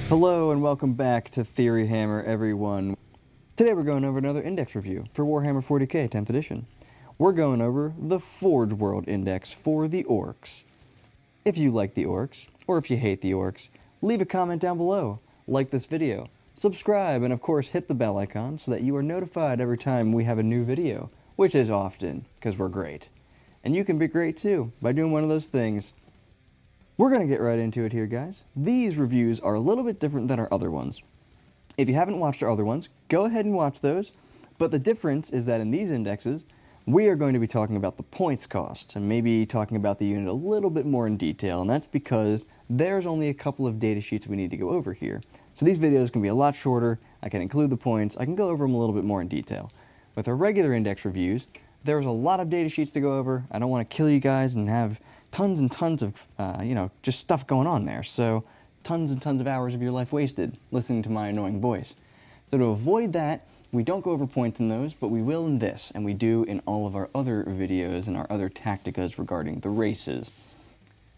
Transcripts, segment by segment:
Hello and welcome back to Theory Hammer, everyone. Today we're going over another index review for Warhammer 40k 10th edition. We're going over the FORGEWORLD index for the Orks. If you like the Orks, or if you hate the Orks, leave a comment down below, like this video, subscribe, and of course hit the bell icon so that you are notified every time we have a new video, which is often, because we're great. And you can be great too by doing one of those things. We're going to get right into it here, guys. These reviews are a little bit different than our other ones. If you haven't watched our other ones, go ahead and watch those. But the difference is that in these indexes, we are going to be talking about the points cost and maybe talking about the unit a little bit more in detail. And that's because there's only a couple of data sheets we need to go over here. So these videos can be a lot shorter. I can include the points. I can go over them a little bit more in detail. With our regular index reviews, there's a lot of data sheets to go over. I don't want to kill you guys and have tons and tons of, just stuff going on there. So tons and tons of hours of your life wasted listening to my annoying voice. So to avoid that, we don't go over points in those, but we will in this, and we do in all of our other videos and our other tacticas regarding the races.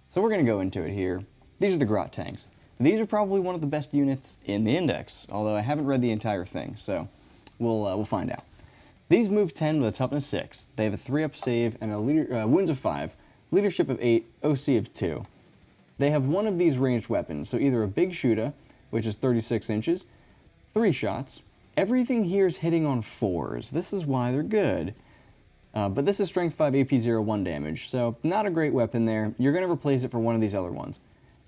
So we're going to go into it here. These are the Grot tanks. These are probably one of the best units in the index, although I haven't read the entire thing, so we'll find out. These move 10 with a toughness 6. They have a 3-up save and a wounds of 5. Leadership of 8, OC of 2. They have one of these ranged weapons, so either a big shooter, which is 36 inches, 3 shots. Everything here is hitting on 4s. This is why they're good. But this is strength 5, AP 0, 1 damage, so not a great weapon there. You're going to replace it for one of these other ones.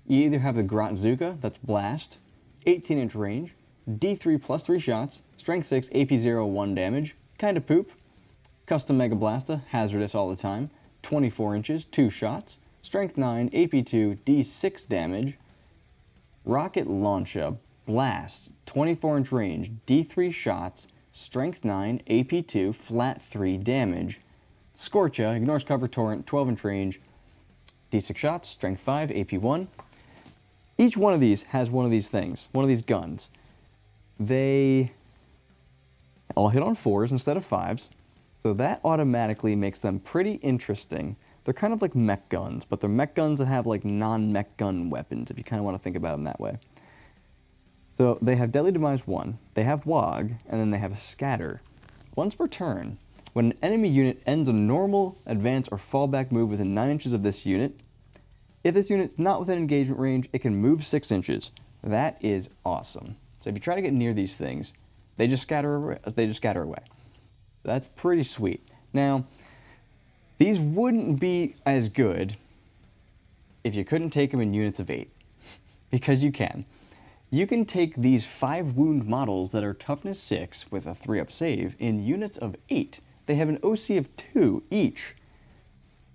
You either have the Grot Zuka, that's blast, 18-inch range, D3 plus 3 shots, strength 6, AP 0, 1 damage, kind of poop. Custom Mega Blasta, hazardous all the time. 24 inches, 2 shots, strength 9, AP 2, D6 damage. Rocket Launcher, blast, 24-inch range, D3 shots, strength 9, AP 2, flat 3 damage. Scorcha, ignores cover torrent, 12-inch range, D6 shots, strength 5, AP 1. Each one of these has one of these things, one of these guns. They all hit on 4s instead of 5s. So that automatically makes them pretty interesting. They're kind of like mech guns, but they're mech guns that have like non-mech gun weapons, if you kind of want to think about them that way. So they have Deadly Demise 1, they have Wog, and then they have a Scatter. Once per turn, when an enemy unit ends a normal, advance, or fallback move within 9 inches of this unit, if this unit's not within engagement range, it can move 6 inches. That is awesome. So if you try to get near these things, they just scatter away. That's pretty sweet. Now, these wouldn't be as good if you couldn't take them in units of 8, because you can. You can take these 5 wound models that are toughness 6 with a 3-up save in units of 8. They have an OC of 2 each.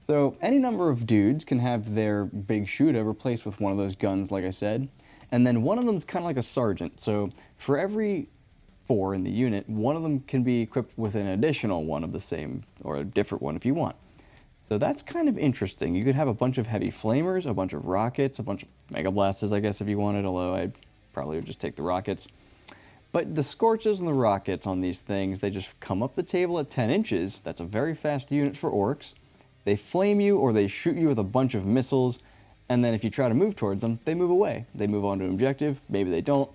So any number of dudes can have their big shooter replaced with one of those guns, like I said, and then one of them's kind of like a sergeant. So for every 4 in the unit, one of them can be equipped with an additional one of the same, or a different one if you want. So that's kind of interesting. You could have a bunch of heavy flamers, a bunch of rockets, a bunch of mega blasters, I guess, if you wanted, although I probably would just take the rockets. But the Scorches and the rockets on these things, they just come up the table at 10 inches. That's a very fast unit for Orks. They flame you or they shoot you with a bunch of missiles, and then if you try to move towards them, they move away. They move on to an objective, maybe they don't.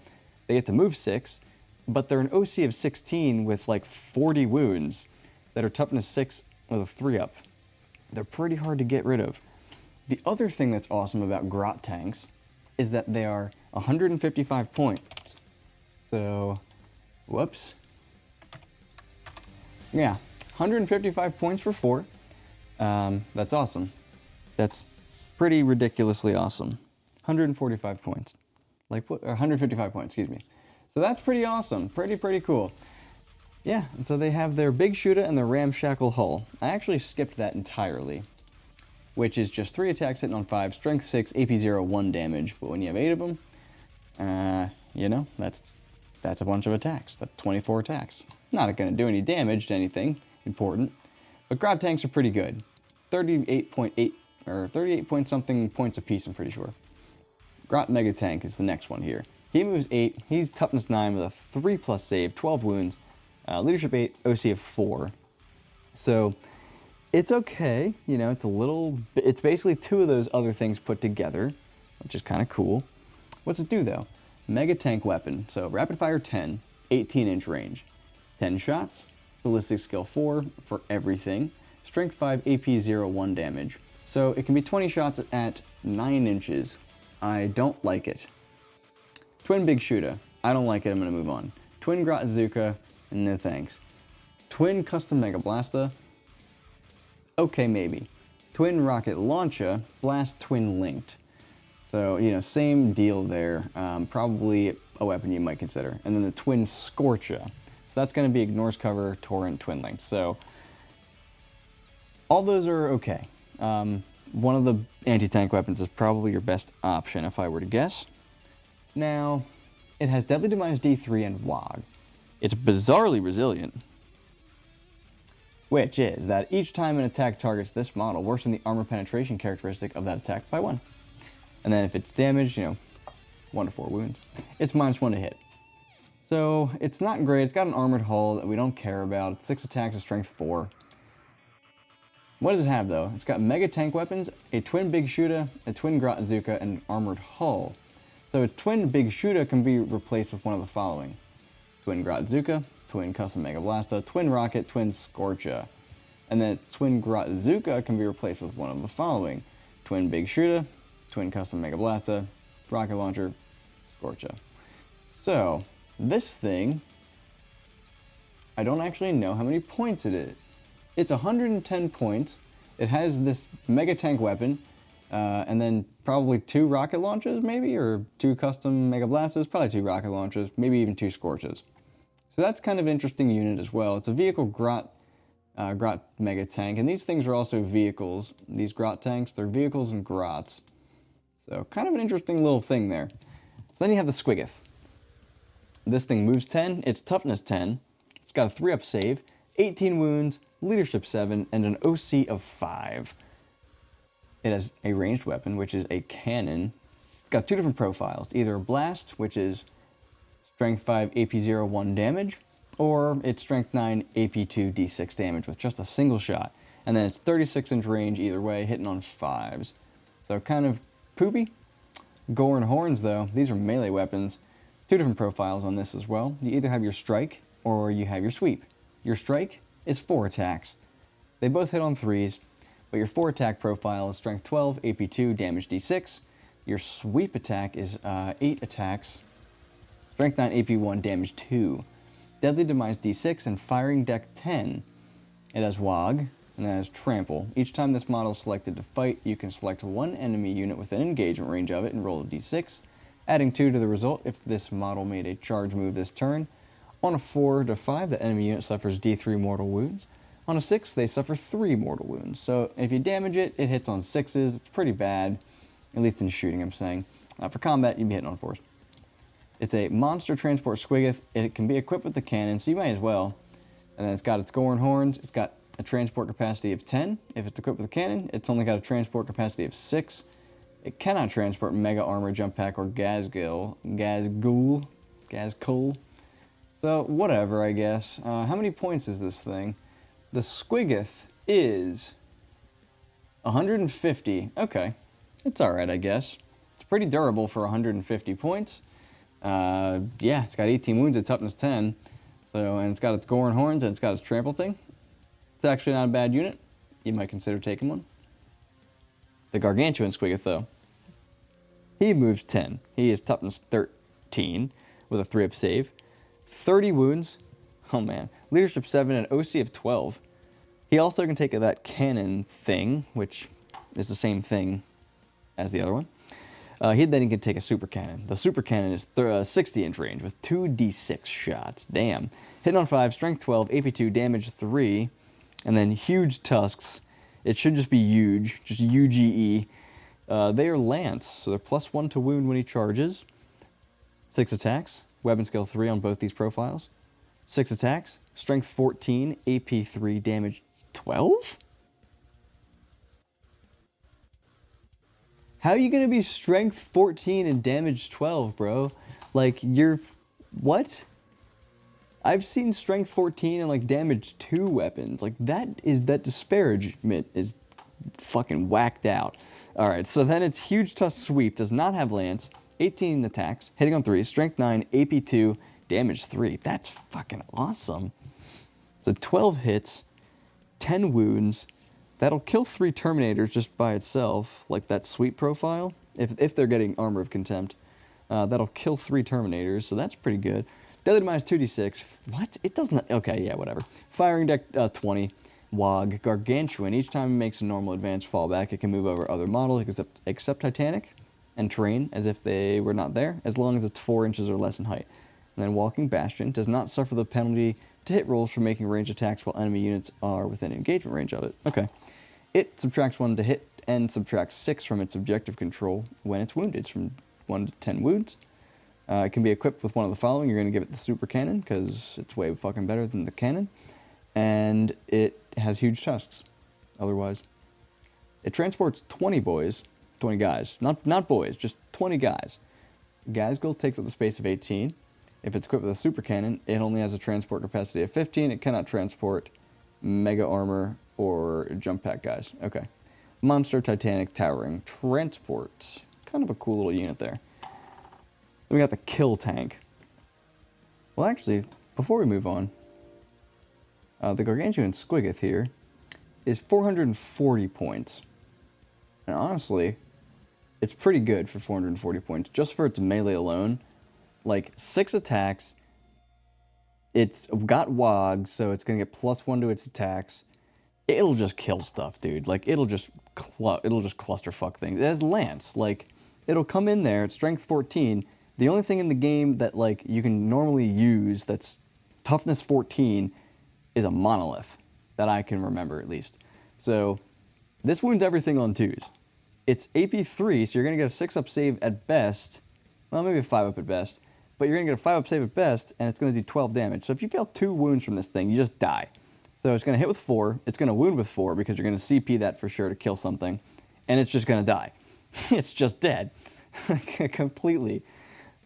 They get to move 6. But they're an OC of 16 with like 40 wounds that are toughness 6 with a 3-up. They're pretty hard to get rid of. The other thing that's awesome about Grot tanks is that they are 155 points. So, whoops. Yeah, 155 points for 4. That's awesome. That's pretty ridiculously awesome. 145 points. Like what? Or 155 points, excuse me. So that's pretty awesome, pretty cool. Yeah, and so they have their big shooter and their ramshackle hull. I actually skipped that entirely, which is just 3 attacks hitting on 5, strength 6, AP 0, 1 damage. But when you have 8 of them, that's a bunch of attacks. That's 24 attacks. Not going to do any damage to anything important, but Grot tanks are pretty good. 38.8 or 38 point something points apiece, I'm pretty sure. Grot Mega Tank is the next one here. He moves 8, he's toughness 9 with a 3+ save, 12 wounds, leadership 8, OC of 4. So it's okay, you know, it's basically 2 of those other things put together, which is kind of cool. What's it do though? mega tank weapon. So rapid fire 10, 18-inch range, 10 shots, ballistic skill 4 for everything, strength 5, AP 0, 1 damage. So it can be 20 shots at 9 inches. I don't like it. Twin Big Shooter. I don't like it. I'm going to move on. Twin Grot Zuka. No thanks. Twin Custom Mega Blaster. Okay, maybe. Twin Rocket Launcher. Blast Twin Linked. So, you know, same deal there. Probably a weapon you might consider. And then the Twin Scorcher. So that's going to be Ignores Cover, Torrent, Twin Linked. So all those are okay. One of the anti-tank weapons is probably your best option if I were to guess. Now, it has Deadly Demise D3 and WOG. It's bizarrely resilient, which is that each time an attack targets this model, worsen the armor penetration characteristic of that attack by 1. And then if it's damaged, you know, 1 to 4 wounds, it's -1 to hit. So it's not great. It's got an armored hull that we don't care about. 6 attacks and strength 4. What does it have though? It's got mega tank weapons, a twin big shooter, a twin grot Zuka, and an armored hull. So its twin big shooter can be replaced with one of the following: twin grot Zuka, twin custom mega blaster, twin rocket, twin scorcher. And then twin grot Zuka can be replaced with one of the following: twin big shooter, twin custom mega blaster, rocket launcher, scorcher. So this thing, I don't actually know how many points it is. It's 110 points. It has this mega tank weapon, and then probably 2 rocket launchers maybe, or 2 custom mega blasters, probably 2 rocket launchers, maybe even 2 scorches. So that's kind of an interesting unit as well. It's a vehicle grot mega tank, and these things are also vehicles. These grot tanks, they're vehicles and grots. So kind of an interesting little thing there. So then you have the Squiggoth. This thing moves 10, it's toughness 10, it's got a 3-up save, 18 wounds, leadership 7, and an OC of 5. It has a ranged weapon, which is a cannon. It's got 2 different profiles, either a blast, which is strength 5, AP 0, 1 damage, or it's strength 9, AP 2, D6 damage with just a single shot. And then it's 36-inch range either way, hitting on 5s. So kind of poopy. Gore and Horns though, these are melee weapons. 2 different profiles on this as well. You either have your strike or you have your sweep. Your strike is 4 attacks. They both hit on 3s, but your 4 attack profile is strength 12, AP 2, damage D6. Your sweep attack is 8 attacks, strength 9, AP 1, damage 2. Deadly Demise D6 and firing deck 10. It has WOG, and it has Trample. Each time this model is selected to fight, you can select 1 enemy unit within engagement range of it and roll a D6, adding 2 to the result if this model made a charge move this turn. On a 4 to 5, the enemy unit suffers D3 mortal wounds. On a 6, they suffer 3 mortal wounds. So if you damage it, it hits on 6s. It's pretty bad, at least in shooting, I'm saying. For combat, you'd be hitting on 4s. It's a monster transport Squiggoth. It can be equipped with the cannon, so you might as well. And then it's got its gore and horns. It's got a transport capacity of 10. If it's equipped with a cannon, it's only got a transport capacity of 6. It cannot transport mega armor, jump pack, or Gazgul. So whatever, I guess. How many points is this thing? The Squiggoth is 150. Okay, it's all right, I guess. It's pretty durable for 150 points. Yeah, it's got 18 wounds at toughness 10. So, and it's got its gore and horns, and it's got its trample thing. It's actually not a bad unit. You might consider taking one. The Gargantuan Squiggoth, though, he moves 10. He is toughness 13 with a 3-up save. 30 wounds. Oh man. Leadership 7 and OC of 12. He also can take that cannon thing, which is the same thing as the other one. Then he can take a super cannon. The super cannon is 60-inch range with 2 D6 shots. Damn. Hitting on 5, strength 12, AP 2, damage 3, and then huge tusks. It should just be huge, just UGE. They are lance, so they're +1 to wound when he charges. 6 attacks. Weapon skill 3 on both these profiles. 6 attacks, strength 14, AP 3, damage 12? How are you going to be strength 14 and damage 12, bro? Like, you're... What? I've seen strength 14 and, like, damage 2 weapons. Like, that disparagement is fucking whacked out. Alright, so then it's huge tusk sweep, does not have lance. 18 attacks, hitting on 3, strength 9, AP 2, damage 3. That's fucking awesome. So 12 hits, 10 wounds. That'll kill 3 Terminators just by itself, like that sweep profile. If they're getting Armor of Contempt, that'll kill 3 Terminators, so that's pretty good. Deadly Demise 2d6. What? It doesn't. Okay, yeah, whatever. Firing deck 20. Wog. Gargantuan. Each time it makes a normal advance fallback, it can move over other models except Titanic and terrain as if they were not there, as long as it's 4 inches or less in height. And then Walking Bastion does not suffer the penalty to hit rolls for making ranged attacks while enemy units are within engagement range of it. Okay. It subtracts 1 to hit and subtracts 6 from its objective control when it's wounded. It's from 1 to 10 wounds. It can be equipped with one of the following. You're going to give it the super cannon because it's way fucking better than the cannon. And it has huge tusks. Otherwise, it transports 20 guys. Not boys, just 20 guys. Gazgul takes up the space of 18. If it's equipped with a super cannon, it only has a transport capacity of 15. It cannot transport mega armor or jump pack guys. Okay. Monster, Titanic, Towering, Transport. Kind of a cool little unit there. Then we got the Kill Tank. Well, actually, before we move on, the Gargantuan Squiggoth here is 440 points. And honestly, it's pretty good for 440 points, just for its melee alone. Like, 6 attacks. It's got Wogs, so it's going to get +1 to its attacks. It'll just kill stuff, dude. Like, it'll just clusterfuck things. It has Lance. Like, it'll come in there, it's strength 14. The only thing in the game that, like, you can normally use that's toughness 14 is a monolith, that I can remember at least. So, this wounds everything on 2s. It's AP 3, so you're going to get a 6-up save at best. Well, maybe a 5-up at best. But you're going to get a 5-up save at best, and it's going to do 12 damage. So if you fail 2 wounds from this thing, you just die. So it's going to hit with 4, it's going to wound with 4, because you're going to CP that for sure to kill something, and it's just going to die. It's just dead. Completely.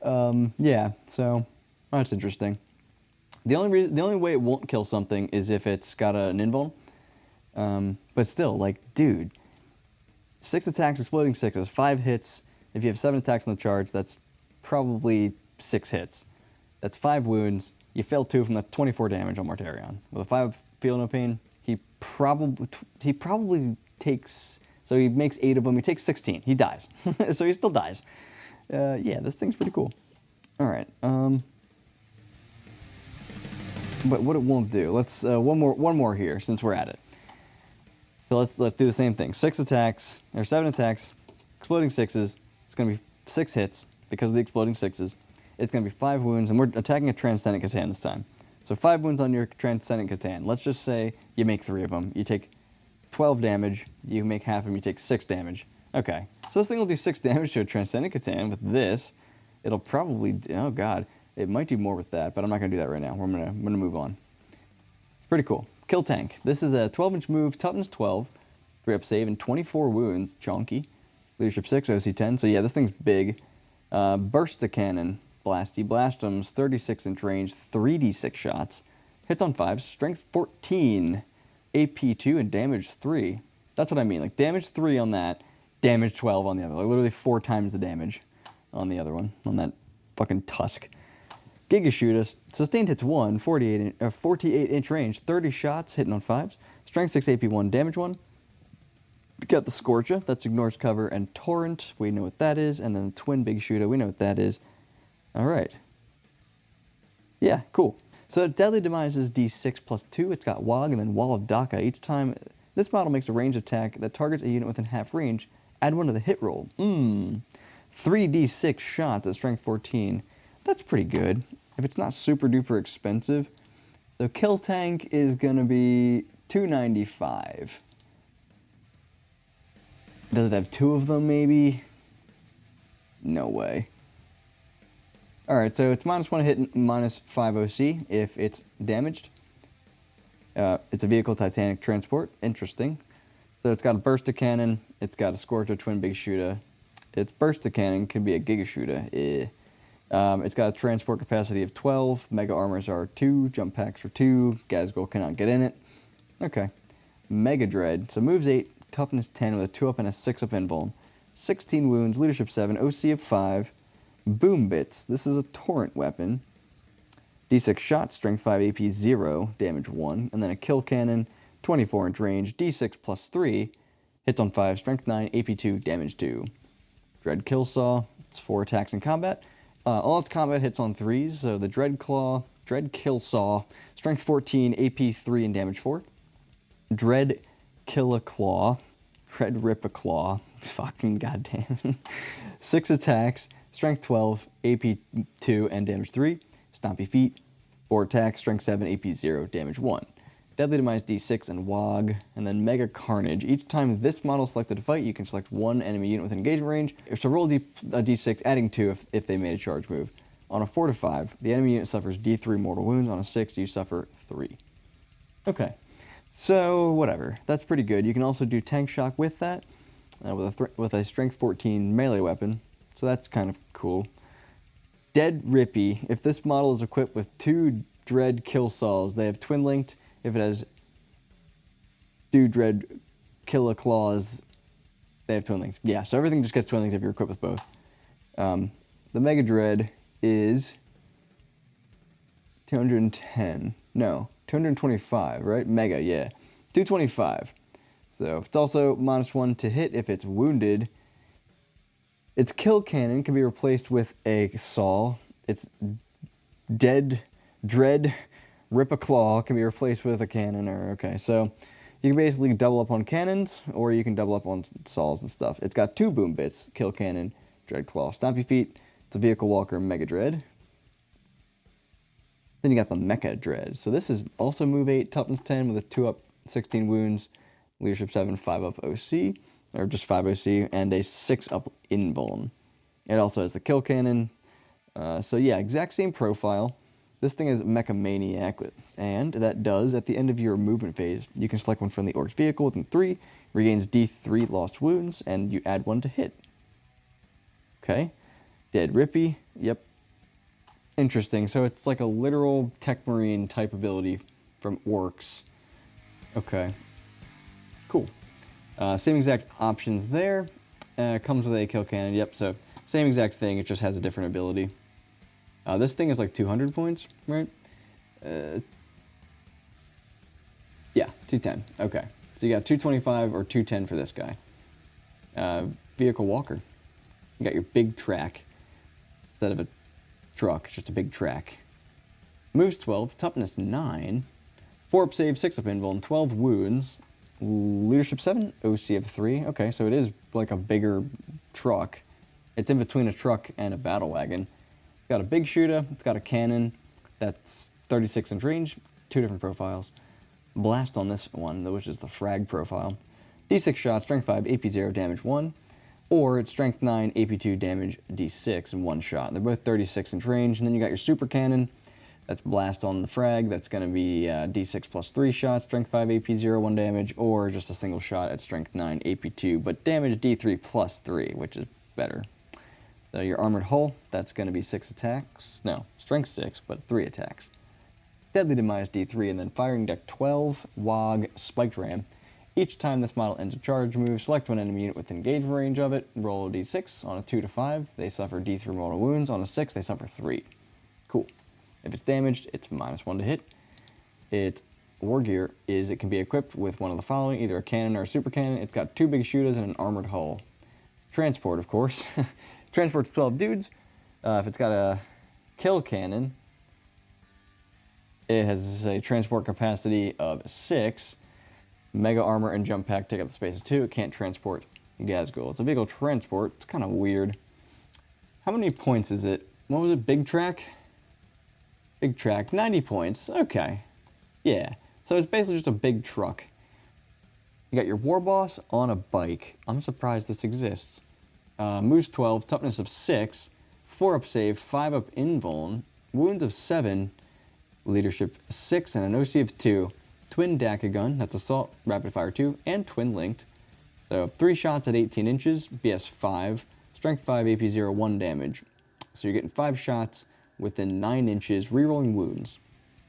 Yeah, so that's interesting. The only way it won't kill something is if it's got an invuln. But still, like, dude, 6 attacks, exploding 6s, 5 hits. If you have 7 attacks on the charge, that's probably 6 hits. That's 5 wounds. You fail 2 from that, 24 damage on Mortarion. With a 5 Feel No Pain, he probably takes, so he makes 8 of them, he takes 16. He dies. So he still dies. Yeah, this thing's pretty cool. All right. But what it won't do, let's, one more here, since we're at it. So let's do the same thing. 6 attacks, or 7 attacks, exploding 6s. It's going to be 6 hits because of the exploding 6s. It's going to be 5 wounds, and we're attacking a Transcendent Catan this time. So 5 wounds on your Transcendent Catan. Let's just say you make 3 of them. You take 12 damage. You make half of them. You take 6 damage. Okay. So this thing will do 6 damage to a Transcendent Catan. With this, it'll probably, oh god, it might do more with that, but I'm not going to do that right now. I'm gonna move on. It's pretty cool. Kill Tank. This is a 12-inch move, toughness 12, 3-up save, and 24 wounds. Chonky. Leadership 6, OC 10. So yeah, this thing's big. Burst Cannon. Blasty Blastums, 36-inch range, 3d6 shots. Hits on 5, strength 14, AP 2, and damage 3. That's what I mean. Like, damage 3 on that, damage 12 on the other. Like, literally 4 times the damage on the other one, on that fucking tusk. Gigashoot, sustained hits 1, 48-inch range, 30 shots, hitting on 5s. Strength 6, AP 1, damage 1. Got the Scorcha, that's ignores cover, and Torrent, we know what that is. And then the Twin Big Shooter, we know what that is. All right. Yeah, cool. So Deadly Demise is D6 plus 2. It's got Wog and then Wall of Daka. Each time this model makes a ranged attack that targets a unit within half range, add 1 to the hit roll. 3d6 shots at strength 14. That's pretty good, if it's not super duper expensive. So Kill Tank is going to be $295. Does it have 2 of them, maybe? No way. Alright, so it's -1 hit, -5 OC if it's damaged. It's a vehicle Titanic transport. Interesting. So it's got a Burst Cannon. It's got a Scorcher, Twin Big Shooter. Its Burst Cannon could be a Giga Shooter. It's got a transport capacity of 12. Mega Armors are 2. Jump Packs are 2. Gazgul cannot get in it. Okay. Mega Dread. So moves 8, toughness 10 with a 2-up and a 6-up invuln. 16 wounds, leadership 7, OC of 5. Boom Bits. This is a torrent weapon. D6 shot, strength 5, AP 0, damage 1. And then a kill cannon, 24-inch range, D6 plus 3, hits on 5, strength 9, AP 2, damage 2. Dread Kill Saw, it's 4 attacks in combat. All its combat hits on 3s, so the Dread Kill Saw, strength 14, AP 3, and damage 4. Dread Kill a Claw, Dread Rip a Claw, fucking goddamn. 6 attacks, strength 12, AP 2, and damage 3. Stompy Feet, 4 attacks, strength 7, AP 0, damage 1. Deadly Demise D6 and WOG, and then Mega Carnage. Each time this model is selected to fight, you can select one enemy unit within engagement range. So roll a D6, adding 2 if they made a charge move. On a 4 to 5, the enemy unit suffers D3 mortal wounds. On a 6, you suffer 3. Okay, so whatever. That's pretty good. You can also do Tank Shock with that, with a strength 14 melee weapon. So that's kind of cool. Dead Rippy. If this model is equipped with 2 Dread Kill Saws, they have twin linked. If it has 2 Dread Killer Claws, they have twin linked. Yeah, so everything just gets twin linked if you're equipped with both. The Mega Dread is 210. No, 225, right? Mega, yeah. 225. So it's also -1 to hit if it's wounded. Its kill cannon can be replaced with a saw. Its Dread Rip a Claw can be replaced with a cannon. Okay, so you can basically double up on cannons, or you can double up on saws and stuff. It's got 2 boom bits: kill cannon, Dread Claw, Stompy Feet. It's a vehicle walker, Mega Dread. Then you got the Mecha Dread. So this is also move 8, toughness 10 with a 2 up, 16 wounds, leadership 7, 5 up OC, or just 5 OC, and a 6 up invuln. It also has the kill cannon. So yeah, exact same profile. This thing is Mecha Maniac, and that does, at the end of your movement phase, you can select one from the Orc's vehicle within 3, regains D3 lost wounds, and you add 1 to hit. Okay. Dead Rippy, yep. Interesting, so it's like a literal Tech Marine type ability from Orcs. Okay. Cool. Same exact options there. Comes with a kill cannon, yep, so same exact thing, it just has a different ability. This thing is like 200 points, right? Yeah, 210. Okay. So you got 225 or 210 for this guy. Vehicle walker. You got your big track. Instead of a truck, it's just a big track. Moves 12, toughness 9, 4 up save, 6 up invuln, 12 wounds, leadership 7, OC of 3. Okay, so it is like a bigger truck. It's in between a truck and a battle wagon. It's got a big shooter, it's got a cannon that's 36-inch range, 2 different profiles. Blast on this one, which is the frag profile. D6 shot, strength 5, AP 0, damage 1. Or it's strength 9, AP 2, damage D6 in 1 shot. They're both 36-inch range. And then you got your super cannon. That's blast on the frag. That's going to be D6 plus 3 shots, strength 5, AP 0, 1 damage. Or just a single shot at strength 9, AP 2, but damage D3 plus 3, which is better. So your armored hull, that's going to be 6 attacks. No, strength 6, but 3 attacks. Deadly Demise D3, and then firing deck 12, WOG, Spiked Ram. Each time this model ends a charge move, select one enemy unit within engagement range of it, roll a D6. On a 2 to 5, they suffer D3 mortal wounds. On a 6, they suffer 3. Cool. If it's damaged, it's -1 to hit. Its war gear is it can be equipped with one of the following, either a cannon or a super cannon. It's got 2 big shooters and an armored hull. Transport, of course. Transport's 12 dudes. If it's got a kill cannon, it has a transport capacity of 6. Mega armor and jump pack take up the space of 2. It can't transport Gazgul. It's a vehicle transport. It's kind of weird. How many points is it? What was it? Big track? Big track. 90 points. Okay. Yeah. So it's basically just a big truck. You got your war boss on a bike. I'm surprised this exists. Moves 12, toughness of 6, 4 up save, 5 up invuln, wounds of 7, leadership 6, and an OC of 2. Twin Daka gun, that's assault, rapid fire 2, and twin linked. So 3 shots at 18 inches, BS 5, strength 5, AP 0, 1 damage. So you're getting 5 shots within 9 inches, rerolling wounds,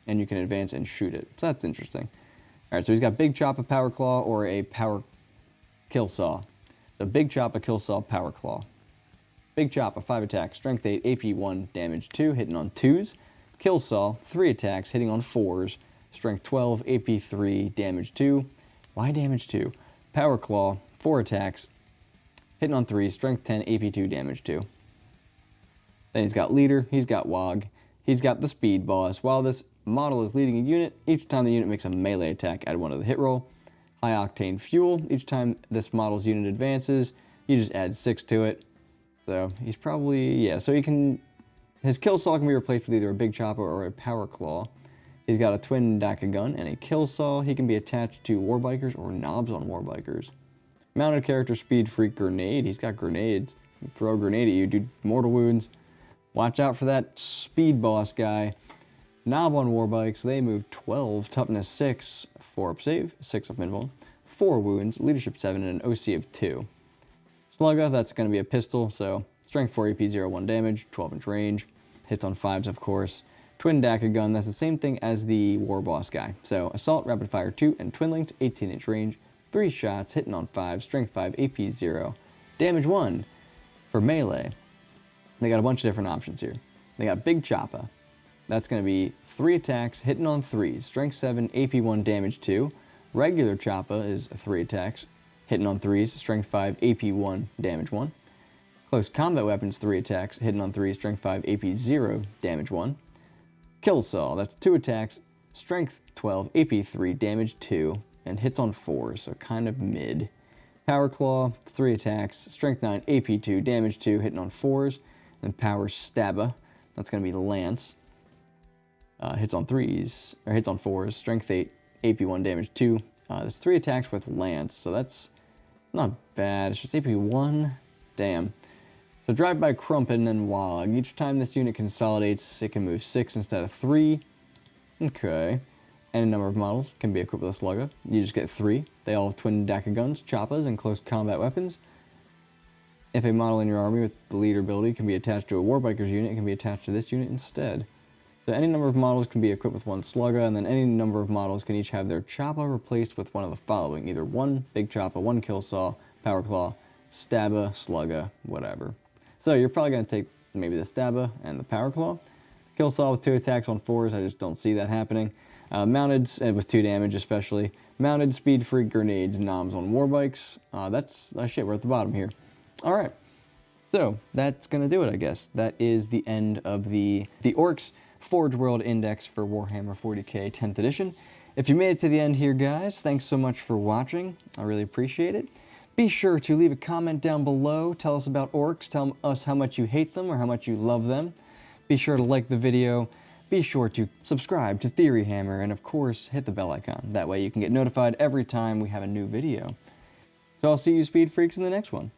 and you can advance and shoot it. So that's interesting. All right, so he's got Big Chop, a Power Claw, or a Power Kill Saw. So Big Chop, a Kill Saw, Power Claw. Big Choppa, 5 attacks, strength 8, AP 1, damage 2, hitting on 2s. Kill Saw, 3 attacks, hitting on 4s, strength 12, AP 3, damage 2. Why damage 2? Power Claw, 4 attacks, hitting on 3, strength 10, AP 2, damage 2. Then he's got Leader, he's got Wog, he's got the Speed Boss. While this model is leading a unit, each time the unit makes a melee attack, add 1 to the hit roll. High Octane Fuel, each time this model's unit advances, you just add 6 to it. So he's probably, yeah, so he can, his Kill Saw can be replaced with either a Big Choppa or a Power Claw. He's got a Twin Daka Gun and a Kill Saw. He can be attached to Warbikers or Knobs on Warbikers. Mounted character Speed Freak Grenade, he's got grenades. Throw a grenade at you, do mortal wounds. Watch out for that Speed Boss guy. Knob on Warbikes, they move 12, toughness 6, 4 up save, 6 up invuln, 4 wounds, leadership 7, and an OC of 2. Slugga, that's going to be a pistol, so strength 4 AP 0, 1 damage, 12-inch range, hits on 5s of course. Twin Daka Gun, that's the same thing as the War Boss guy. So Assault, Rapid Fire 2, and Twin Linked, 18-inch range, 3 shots, hitting on 5, strength 5, AP 0, damage 1. For melee, they got a bunch of different options here. They got Big Choppa. That's going to be 3 attacks, hitting on 3s, strength 7, AP 1, damage 2. Regular Choppa is 3 attacks, hitting on 3s, strength 5, AP 1, damage 1. Close Combat Weapons, 3 attacks, hitting on 3s, strength 5, AP 0, damage 1. Kill Saw, that's 2 attacks, strength 12, AP 3, damage 2, and hits on 4s, so kind of mid. Power Claw, 3 attacks, strength 9, AP 2, damage 2, hitting on 4s. Then Power Stabba, that's going to be Lance. Hits on 3s, or hits on 4s, strength 8, AP 1, damage 2. That's 3 attacks with Lance, so that's not bad. It's just AP 1, damn. So Drive-By Crumpet and then Wog. Each time this unit consolidates, it can move 6 instead of 3. Okay. Any number of models can be equipped with a Slugga. You just get 3. They all have Twin Daka Guns, Choppas, and Close Combat Weapons. If a model in your army with the Leader ability can be attached to a Warbikers unit, it can be attached to this unit instead. So any number of models can be equipped with 1 Slugga, and then any number of models can each have their Choppa replaced with one of the following. Either 1 Big Choppa, 1 Kill Saw, Power Claw, Stabba, Slugga, whatever. So you're probably going to take maybe the Stabba and the Power Claw. Kill Saw with 2 attacks on 4s, I just don't see that happening. Mounted, with 2 damage especially. Mounted Speed Freak Grenades, Noms on Warbikes. That's shit, we're at the bottom here. Alright, so that's going to do it, I guess. That is the end of the Orks Forge World Index for Warhammer 40k 10th edition. If you made it to the end here, guys, thanks so much for watching. I really appreciate it. Be sure to leave a comment down below. Tell us about Orks. Tell us how much you hate them or how much you love them. Be sure to like the video. Be sure to subscribe to Theory Hammer, and of course, hit the bell icon. That way you can get notified every time we have a new video. So I'll see you Speed Freaks in the next one.